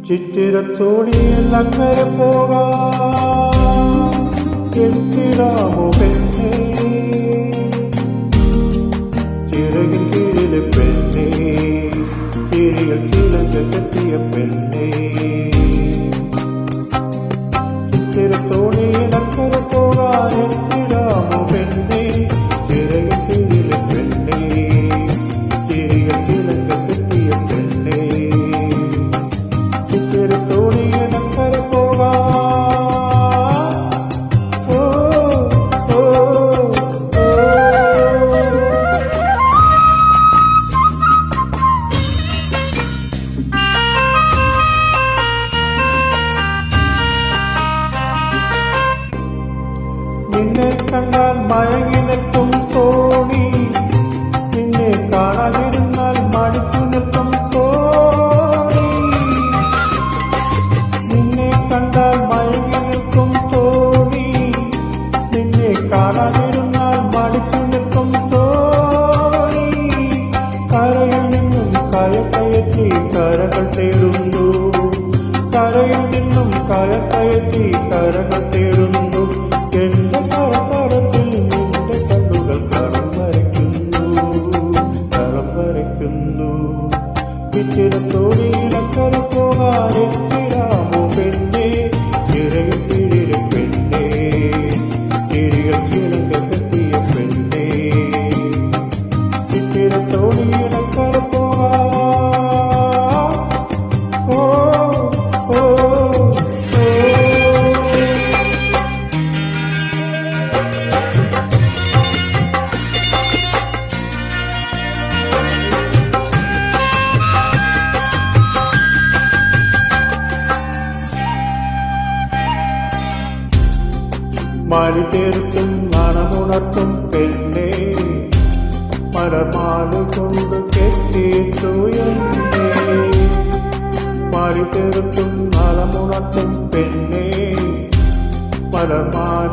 ചിത്തിരത്തോണിയിൽ അങ്ങനെ പോകാം എന്തിനാമോ പെണ്ണേ ചിറകിൻ കീഴിലെ പെണ്ണേ ചിരികൾ ചിലങ്കെത്തിയ പെണ്ണേ ചിത്തിരത്തോണിയിൽ അങ്ങനെ പോകാൻ എന്തിനാമോ പെണ്ണേ ചിറകിൻ കീഴിലെ പെണ്ണേ ചിരികൾ ചിലങ്കെത്തിയ പെണ്ണേ നിന്നെ കണ്ടാൽ മയങ്ങി നിൽക്കും തോണി നിന്നെ കാണാതിരുന്നാൽ മടിച്ചു നിൽക്കും തോണി നിന്നെ കണ്ടാൽ മയങ്ങി നിൽക്കും തോണി നിന്നെ കാണാതിരുന്നാൽ മടിച്ചു നിൽക്കും തോണി കരയിൽ നിന്നും കയറ്റി കരകൾ തേടുന്നു കരയിൽ നിന്നും കയറ്റി കരകൾ തേടുന്നു എന്റെ കരത്തിൽ നിന്റെ കണ്ണുകൾ കളം വരയ്ക്കുന്നു ചിത്തിരത്തോണിയിലക്കര പോകാൻ എത്തിരാമോ പെണ്ണേ ചിറകിൽ കീഴിലെ പെണ്ണേ ചിരികൾ ചിലങ്കെത്തിയ പെണ്ണേ ചിത്തിരത്തോണിയിലക്കര പോകാൻ മാലി തീർത്തും മണമുണർത്തും പെണ്ണേ മരമാല കൊണ്ട് കെട്ടിയിട്ടു എന്നെ മാലി തീർത്തും മണമുണർത്തും പെണ്ണേ മരമാല